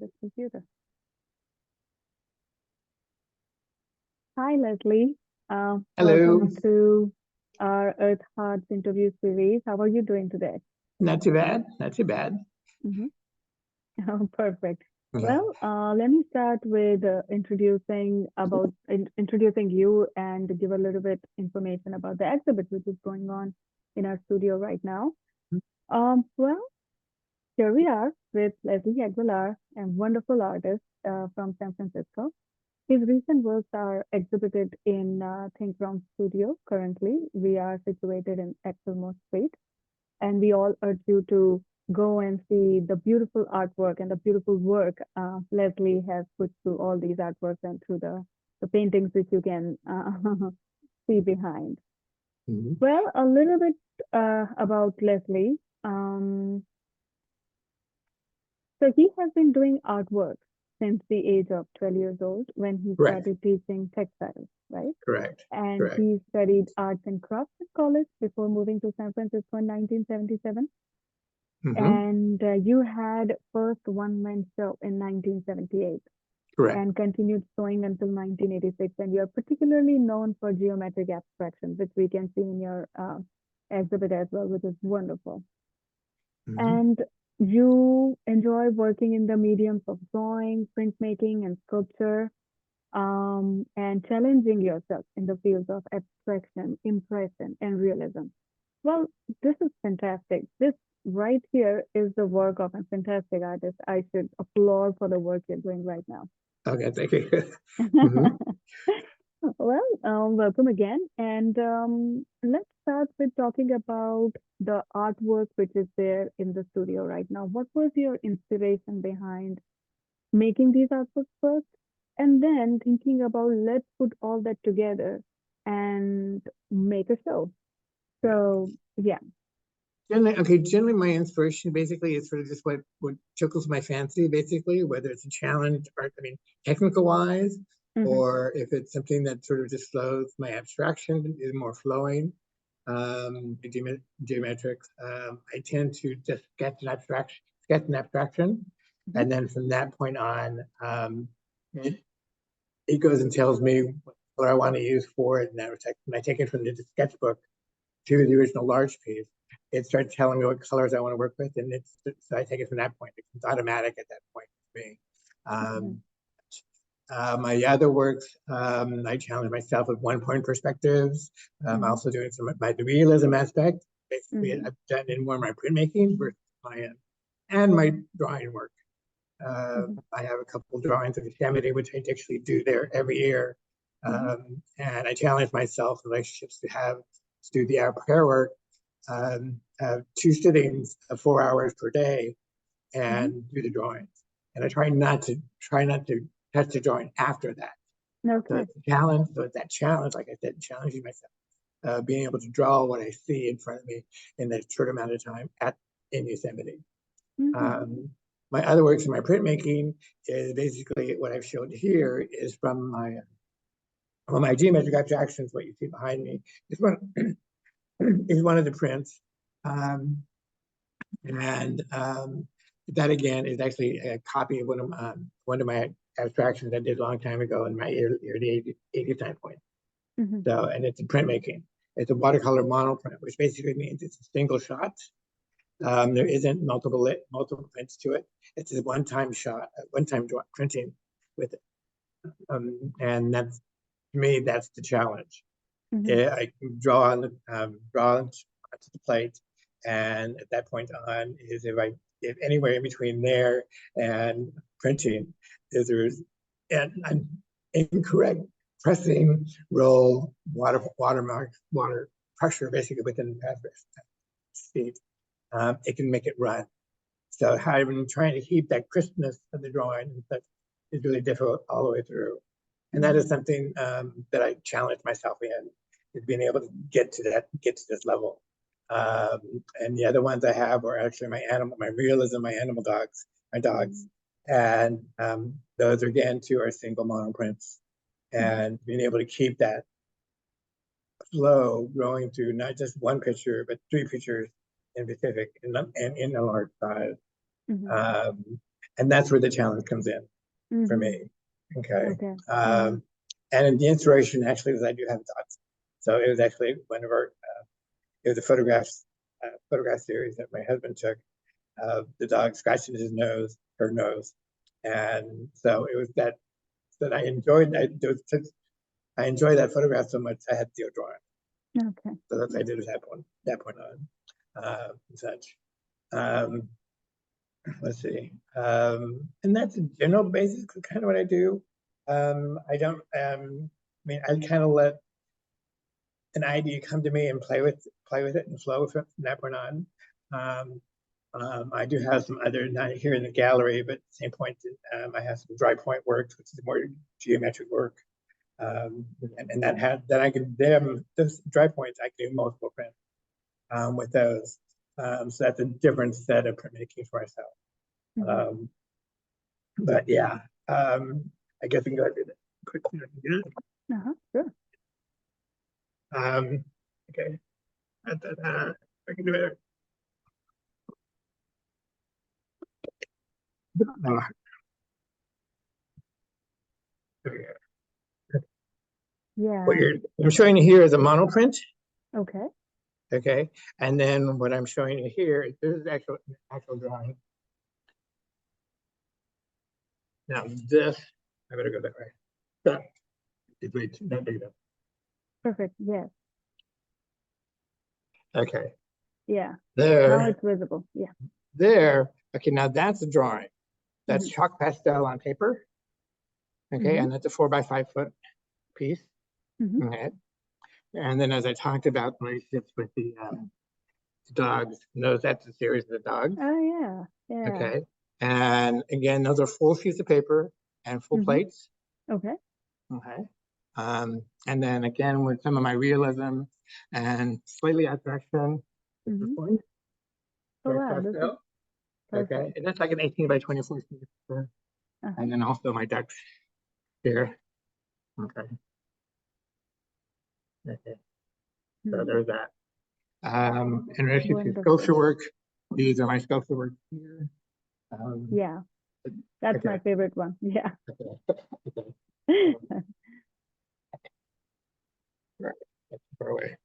this computer. Hi, Leslie. Hello. Welcome to our Earth Hearts interview series. How are you doing today? Not too bad. Not too bad. hmm Oh, perfect. Yeah. Well, let me start with introducing you and give a little bit information about the exhibit which is going on in our studio right now. Well, here we are with Leslie Aguilar, a wonderful artist from San Francisco. His recent works are exhibited in Think Wrong Studio. Currently, we are situated in Exelmore Street, and we all urge you to go and see the beautiful artwork and the beautiful work Leslie has put through all these artworks and through the paintings which you can see behind. Mhm. Well, a little bit about Leslie. Um, So he has been doing artwork since the age of 12 years old when he Correct. started teaching textiles, right? Correct. And Correct. he studied arts and crafts at college before moving to San Francisco in 1977. Hmm. And you had first one-man show in 1978 Correct. and continued showing until 1986. And you're particularly known for geometric abstraction, which we can see in your exhibit as well, which is wonderful. Hmm. And you enjoy working in the mediums of drawing, printmaking, and sculpture, and challenging yourself in the fields of abstraction, impression, and realism. Well, this is fantastic. This right here is the work of a fantastic artist. I should applaud for the work you're doing right now. Okay. Thank you. Hmm. Well, welcome again. And let's start with talking about the artwork which is there in the studio right now. What was your inspiration behind making these artworks first? And then thinking about let's put all that together and make a show. Yeah. So, yeah. Generally, my inspiration basically is sort of just what tickles my fancy, basically, whether it's a challenge, or I mean, technical wise, Mm-hmm, or if it's something that sort of just flows, my abstraction is more flowing. Geometrics. I tend to just sketch an abstraction, mm-hmm, and then from that point on, it, it goes and tells me what I want to use for it. And when I take it from the sketchbook to the original large piece, it starts telling me what colors I want to work with, and so I take it from that point. It's automatic at that point for me. mm-hmm, Um, my other works, I challenge myself with one-point perspectives. mm-hmm, Also doing some of my realism aspect. Basically, mm-hmm, I've done in more of my printmaking versus my and my drawing work. mm-hmm, I have a couple of drawings of Yosemite, which I actually do there every year. mm-hmm, And I challenge myself in relationships to do the prayer work, two sittings of 4 hours per day, mm-hmm. and do the drawings. And I try not to touch the drawing after that. So Okay. it's a challenge. So it's that challenge, like I said, challenging myself, being able to draw what I see in front of me in that short amount of time in Yosemite. Mm-hmm, Um, my other works in my printmaking is basically what I've showed here is from my geometric abstractions. What you see behind me is one is one of the prints, um, and that again is actually a copy of one of my abstractions I did a long time ago in my early 80s time point. mm-hmm, So, and it's a printmaking. It's a watercolor monoprint, which basically means it's a single shot. There isn't multiple prints to it. It's a one-time shot, one-time printing with it. And that's, to me, that's the challenge. mm-hmm, I can draw onto the plate, and at that point on is if anywhere in between there and printing is there's an incorrect pressing, roll, water pressure basically within the speed, it can make it run. So having trying to keep that crispness of the drawing is really difficult all the way through. And that is mm-hmm, something that I challenge myself in, is being able to get to this level. And the other ones I have are actually my realism, my animal dogs, my dogs. And those again too are single monoprints. mm-hmm. And being able to keep that flow growing through not just one picture, but three pictures in specific and in a large size. Mm-hmm. Um, And that's where the challenge comes in for Mm-hmm. me. Okay. Okay. And the inspiration actually was I do have dogs. So it was actually one of our, it was a photograph series that my husband took of the dog scratching his nose, her nose. And so it was that I enjoyed I enjoyed that photograph so much I had to do a drawing. Okay. So that's what I did at that point on such. Um, let's see. And that's in general basically kind of what I do. I don't I mean I kind of let an idea come to me and play with it and flow from that point on. Um, I do have some other, not here in the gallery, but at the same point, I have some dry point work, which is more geometric work. And that I can, those dry points, I can do multiple prints with those. So that's a different set of printmaking for myself. Mm-hmm. But yeah, I guess we can go ahead and quickly. Uh-huh. Sure. Okay. I can do it. No, what Yeah. I'm showing you here is a monoprint. Okay. Okay. And then what I'm showing you here, this is actual drawing. Now this, I better go that way. So, it's way too, not big enough. Perfect. Yes. Okay. Yeah. Now There, it's visible. Yeah. there. Okay, now that's a drawing. That's Mm-hmm. chalk pastel on paper. Okay, Mm-hmm. and that's a 4 by 5 foot piece. Mm-hmm. Okay. And then as I talked about relationships with the dogs, those that's a series of the dogs. Oh yeah. Yeah. Okay. And again, those are full sheets of paper and full Mm-hmm. plates. Okay. Okay. And then again with some of my realism and slightly abstraction, it's this Mm-hmm. one, Oh very wow, this is pastel. Okay. perfect. And that's like an 18 by 24 sheet of paper. Uh-huh. And then also my ducks here. Okay. Okay. So Mm-hmm. there's that. In relation to Wonderful. sculpture work, these are my sculpture work here. Um, Yeah. That's my okay. favorite one. Yeah. Okay. Okay. Right. That's far away.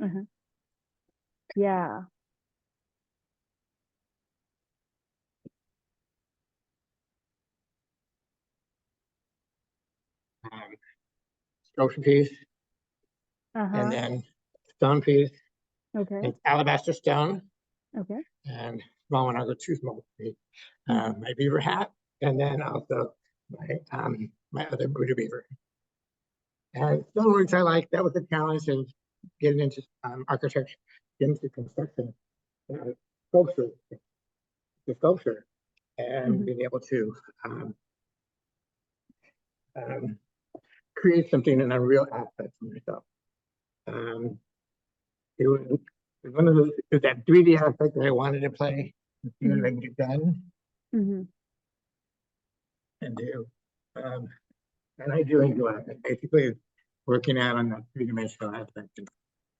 Uh-huh. Yeah. Um, sculpture piece and Uh-huh. then stone piece. Okay. It's alabaster stone Okay. and small one. I'll go too small for me. Mm-hmm. My beaver hat, and then also my other Buddha beaver. And stoneworks I like. That was the challenge of getting into architecture, getting into construction, uh, sculpture, the sculpture, and Mm-hmm. being able to um, um, create something in a real aspect for myself. Um, it was one of those that 3D aspect that I wanted to play and see what Mm-hmm. I can get done Mm-hmm. and do. Um, and I do enjoy it. Basically, working out on that three-dimensional aspect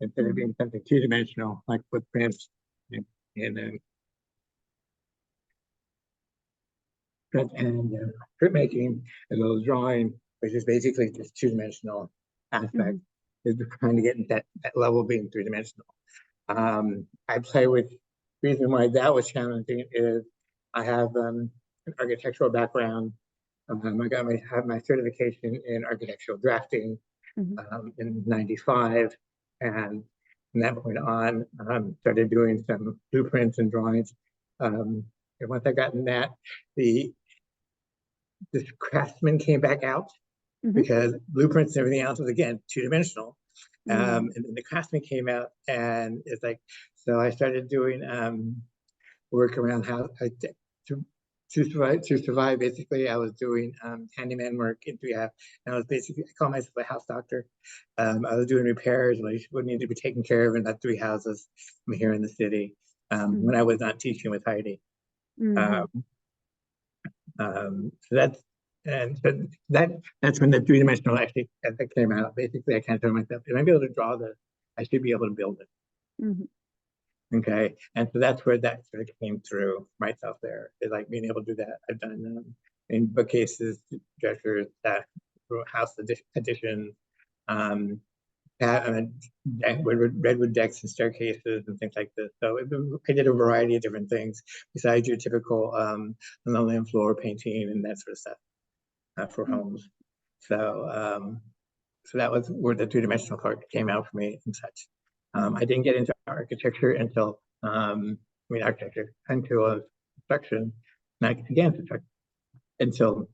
instead of Mm-hmm. being something two-dimensional like footprints and, and printmaking as well as drawing, which is basically just two-dimensional Mm-hmm. aspect, is trying to get that level of being three-dimensional. I play with, reason why that was challenging is I have an architectural background. Have my certification in architectural drafting Mm-hmm. in '95, and from that point on, started doing some blueprints and drawings. And once I got in that, the this craftsman came back out Mm-hmm. because blueprints and everything else was again two-dimensional. Mm-hmm. And then the craftsman came out and it's like, so I started doing work around how to to survive. Basically, I was doing handyman work in rehab, and I was basically I call myself a house doctor. I was doing repairs which would need to be taken care of in the 3 houses here in the city when I was not teaching with Heidi. Mm-hmm. Um, so that's and but that's when the three-dimensional actually came out. Basically, I kind of told myself, if I'm able to draw this, I should be able to build it. Mm-hmm. Okay, and so that's where that sort of came through myself there, is like being able to do that. I've done in bookcases, gestures, house additions, um, redwood decks and staircases and things like this. So I did a variety of different things besides your typical linoleum floor painting and that sort of stuff for homes. So so that was where the two-dimensional part came out for me and such. I didn't get into architecture until architecture until construction, not again until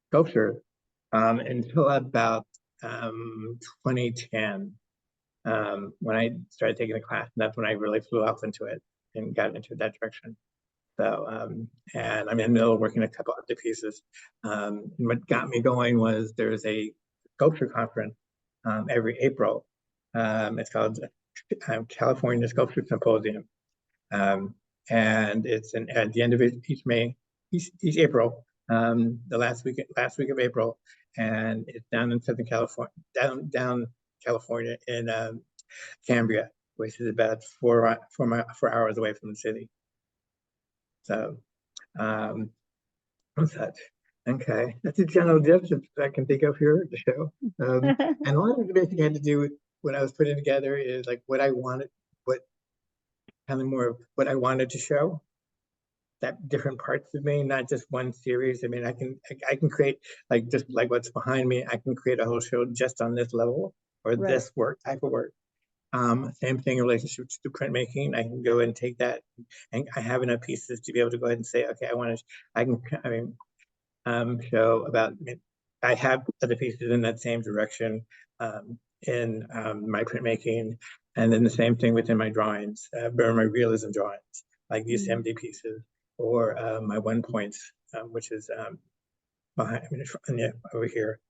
sculpture until about 2010 when I started taking a class, and that's when I really flew off into it and got into that direction. So, and I'm in the middle of working a couple of the pieces. What got me going was there's a sculpture conference every April. It's called California Sculpture Symposium. Um, and it's at the end of each May, each April, the last week of April, and it's down in Southern California, down California in Cambria, which is about 4 hours away from the city. So, what's that? Okay, that's a general gist I can think of here at the show. And a lot of it basically had to do with when I was putting together is like what I wanted, what kind of more of what I wanted to show. That different parts of me, not just one series. I mean, I can create like just like what's behind me. I can create a whole show just on this level or Right. this type of work. Same thing in relationship to printmaking. I can go and take that, and I have enough pieces to be able to go ahead and say, okay, I can, I mean, show about. I have other pieces in that same direction in my printmaking, and then the same thing within my drawings, or my realism drawings, like the assembly pieces, or my 1 points, which is behind, yeah, over here.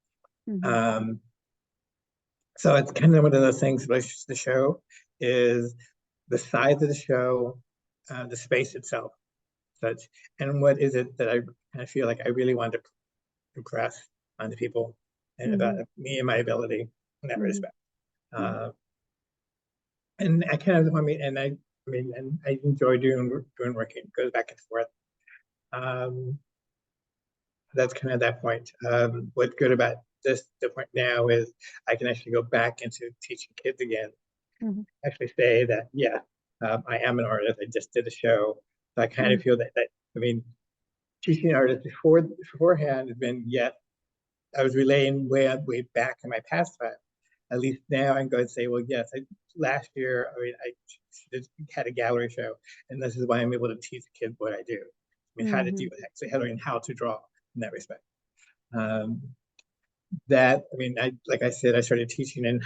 So it's kind of one of those things. Related to the show is the size of the show, the space itself, such, and what is it that I feel like I really want to impress on the people and about me and my ability in that respect. And I kind of, and I enjoy doing working. It goes back and forth. Um, that's kind of that point. What's good about the point now is I can actually go back into teaching kids again. Actually say that, yeah, I am an artist. I just did a show. So I kind of feel that, I mean, teaching artists beforehand has been, yes, I was relaying way back in my past time. At least now I can go and say, well, yes, last year, I had a gallery show, and this is why I'm able to teach kids what I do. I mean, how to do actually how to draw in that respect. Like I said, I started teaching in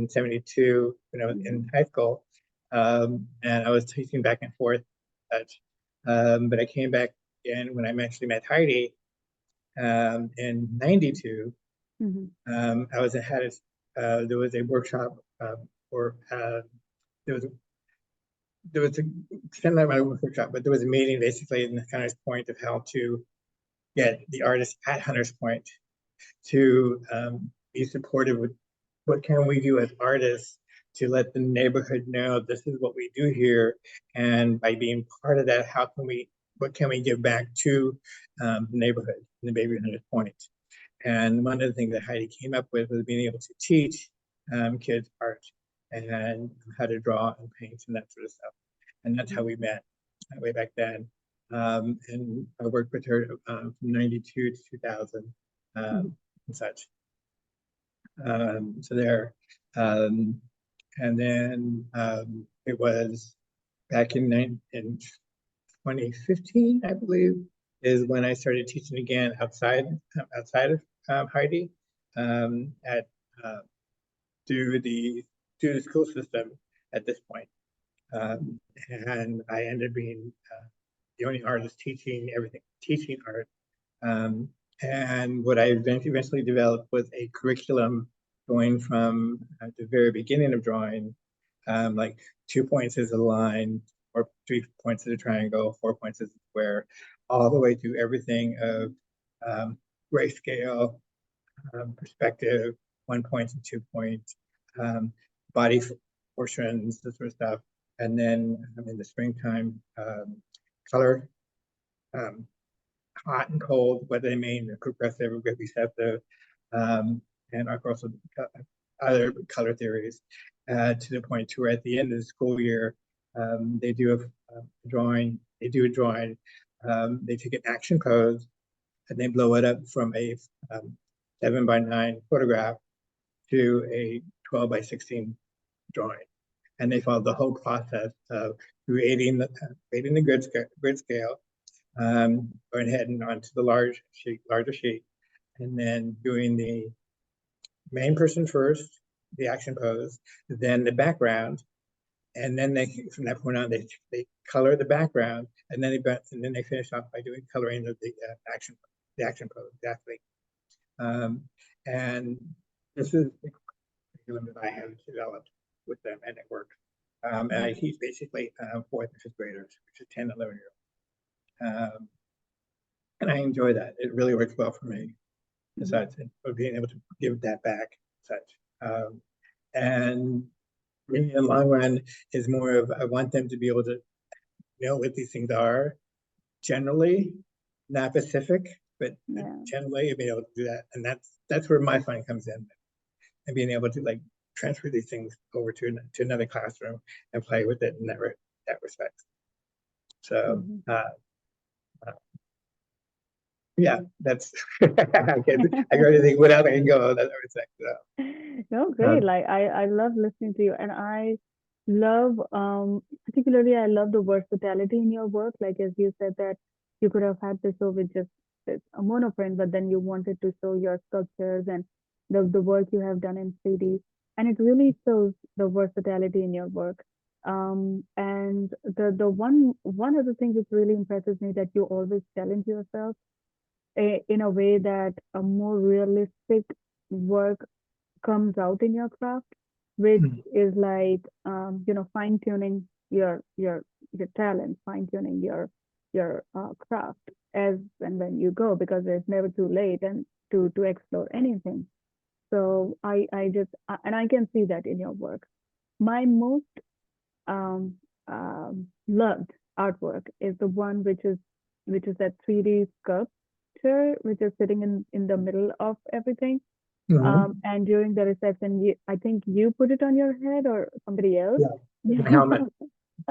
'72 when I was in high school, and I was teaching back and forth. But I came back again when I actually met Heidi in '92. I was had there was a workshop or there was a kind of like a workshop, but there was a meeting basically in the Hunter's Point of how to get the artists at Hunter's Point to be supportive with what can we do as artists to let the neighborhood know this is what we do here, and by being part of that, what can we give back to the neighborhood, the Baby Hunters Point. And one of the things that Heidi came up with was being able to teach kids art and how to draw and paint and that sort of stuff. And that's how we met way back then. And I worked with her from '92 to 2000 and such. So there. And then it was back in 2015, I believe, is when I started teaching again outside of Heidi at through the school system at this point. And I ended up being the only artist teaching everything, teaching art. And what I eventually developed was a curriculum going from the very beginning of drawing, like 2 points as a line, or 3 points as a triangle, 4 points as a square, all the way through everything of grayscale, perspective, 1 point and 2 points, body portions, this sort of stuff. And then in the springtime, color, um, hot and cold, what they mean, progressive, recessive, and also other color theories, to the point to where at the end of the school year, they do a drawing. They do a drawing. They take an action pose and they blow it up from a 7 by 9 photograph to a 12 by 16 drawing. And they follow the whole process of creating the grid scale, going ahead and onto the larger sheet, and then doing the main person first, the action pose, then the background, and then from that point on they color the background, and then they finish off by doing coloring of the action pose exactly. And this is the curriculum that I have developed with them, and it works. And I teach basically 4th and 5th graders, which is 10 and 11-year-olds. And I enjoy that. It really works well for me. Besides being able to give that back, such. And in the long run is more of, I want them to be able to know what these things are, generally, not specific, but generally be able to do that. And that's where my fun comes in, and being able to like transfer these things over to another classroom and play with it in that respect. So yeah, that's I really think what else I can go that respect. So. No, great. Like I love listening to you, and I love particularly I love the versatility in your work. Like as you said that you could have had this show with just a monoprint, but then you wanted to show your sculptures and the work you have done in 3D, and it really shows the versatility in your work. And the one of the things that really impresses me that you always challenge yourself in a way that a more realistic work comes out in your craft, which is like fine tuning your talent, fine tuning your craft as and when you go, because it's never too late and to explore anything. So I just and I can see that in your work. My most um, loved artwork is the one which is that 3D sculpture, which is sitting in the middle of everything. And during the reception, I think you put it on your head or somebody else. Yeah, helmet.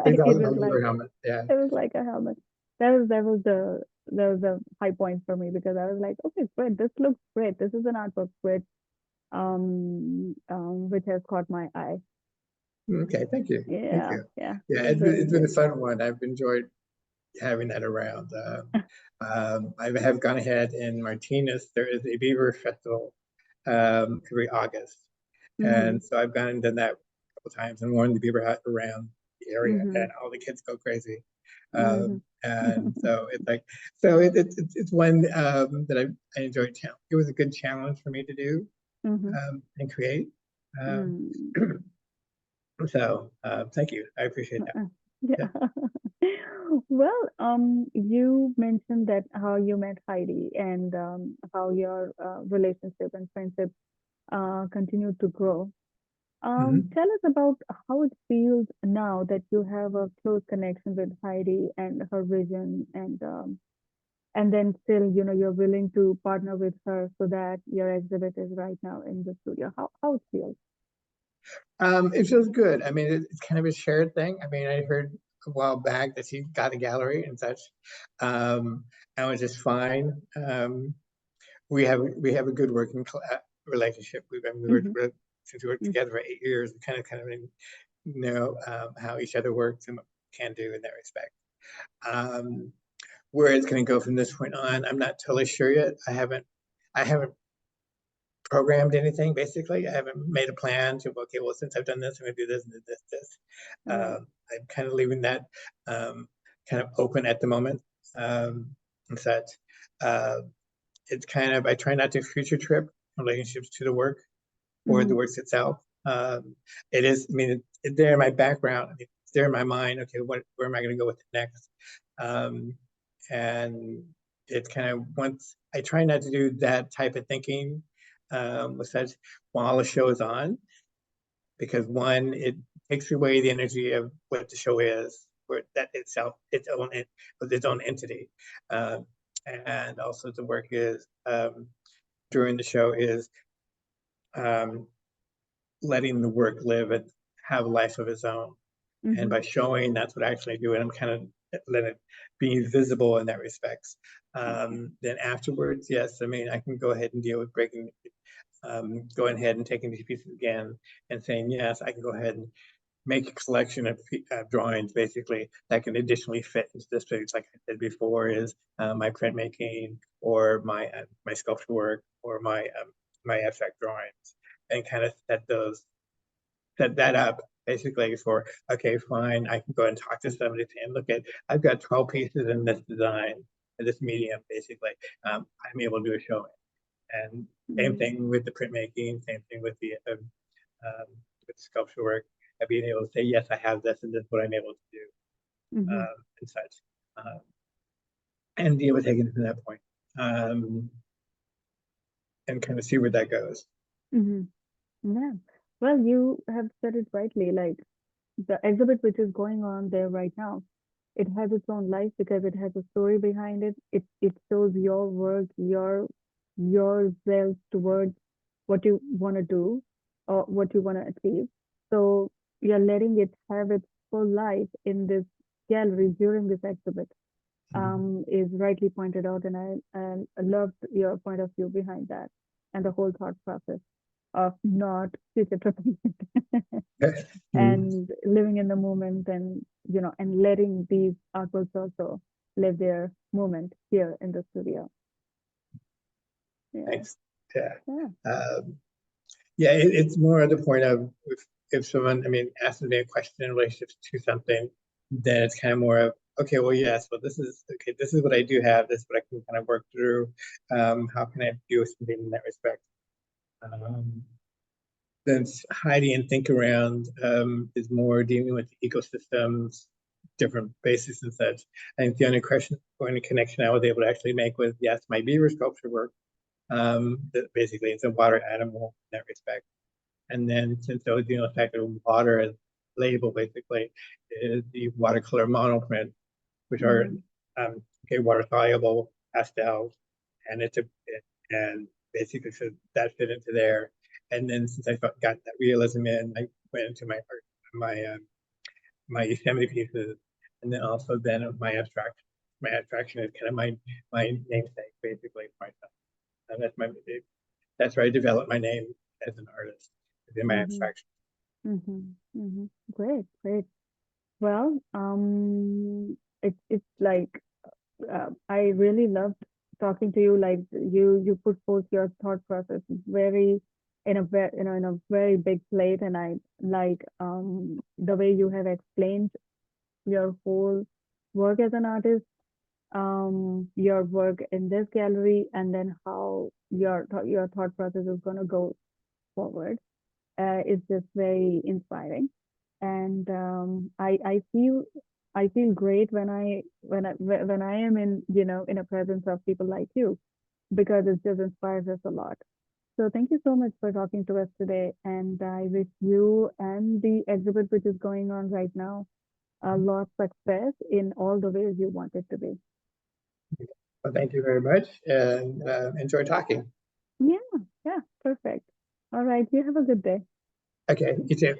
It was like helmet. Yeah, it was like a helmet. That was the high point for me, because I was like, okay, great. This looks great. This is an artwork which has caught my eye. Okay, thank you. Yeah, thank you. Yeah. It's been a fun one. I've enjoyed having that around. I have gone ahead in Martinez. There is a beaver festival every August, and so I've gone and done that a couple times and worn the beaver hat around the area, and all the kids go crazy. And so it's like, it's one that I enjoyed. It was a good challenge for me to do and create. So thank you. I appreciate that. Yeah. Well, you mentioned that how you met Heidi, and how your relationship and friendship continued to grow. Tell us about how it feels now that you have a close connection with Heidi and her vision, and then still, you're willing to partner with her so that your exhibit is right now in the studio. How it feels? It feels good. I mean, it's kind of a shared thing. I mean, I heard a while back that she got a gallery and such, and it was just fine. We have a good working relationship. Since we worked together for 8 years, we kind of know how each other works and what we can do in that respect. Where it's going to go from this point on, I'm not totally sure yet. I haven't programmed anything. Basically, I haven't made a plan to, okay, well, since I've done this, I'm going to do this and this. I'm kind of leaving that kind of open at the moment, and such. It's kind of, I try not to future trip relationships to the work or the work itself. It is, I mean, it's there in my background. I mean, it's there in my mind. Okay, where am I going to go with it next? And it's kind of, once I try not to do that type of thinking with such while the show is on, because one, it takes away the energy of what the show is, or that itself, with its own entity. And also the work is during the show is letting the work live and have a life of its own. And by showing that's what I actually do, and I'm kind of let it be visible in that respects. Then afterwards, yes, I mean, I can go ahead and deal with breaking, going ahead and taking these pieces again and saying, yes, I can go ahead and make a collection of drawings basically that can additionally fit into this space, like I said before, is my printmaking or my sculpture work or my abstract drawings, and kind of set that up basically for, okay, fine, I can go and talk to somebody and look at, I've got 12 pieces in this design, in this medium, basically. I'm able to do a showing. And same thing with the printmaking, same thing with the sculpture work, and being able to say, yes, I have this, and this is what I'm able to do, and such. And deal with taking it to that point. And kind of see where that goes. Yeah. Well, you have said it rightly. Like the exhibit which is going on there right now, it has its own life because it has a story behind it. It shows your work, yourself towards what you want to do or what you want to achieve. So you're letting it have its full life in this gallery during this exhibit. Is rightly pointed out, and I loved your point of view behind that and the whole thought process of not future tripping and living in the moment, and and letting these artworks also live their moment here in the studio. Yeah. Thanks. Yeah. Yeah. Yeah, it's more at the point of if someone, I mean, asks me a question in relationship to something, then it's kind of more of, okay, well, yes, well, this is okay. This is what I do have. This is what I can kind of work through. How can I do something in that respect? Then hiding and think around is more dealing with ecosystems, different bases and such. I think the only connection I was able to actually make was, yes, my beaver sculpture work. That basically it's a water animal in that respect. And then since I was dealing with the fact that water as label basically is the watercolor monoprint, which are water soluble pastels, and and basically so that fit into there. And then since I got that realism in, I went into my my Yosemite pieces, and then also then my abstraction. My abstraction is kind of my namesake basically for myself, and that's where I developed my name as an artist, in my abstraction. Great, great. Well, it's like I really loved talking to you. Like you put forth your thought process very in a very in a very big plate, and I like the way you have explained your whole work as an artist, your work in this gallery, and then how your thought process is gonna go forward. It's just very inspiring, and I feel great when I am in in a presence of people like you, because it just inspires us a lot. So thank you so much for talking to us today, and I wish you and the exhibit which is going on right now a lot of success in all the ways you want it to be. Well, thank you very much, and enjoy talking. Yeah, yeah, perfect. All right, you have a good day. Okay, you too.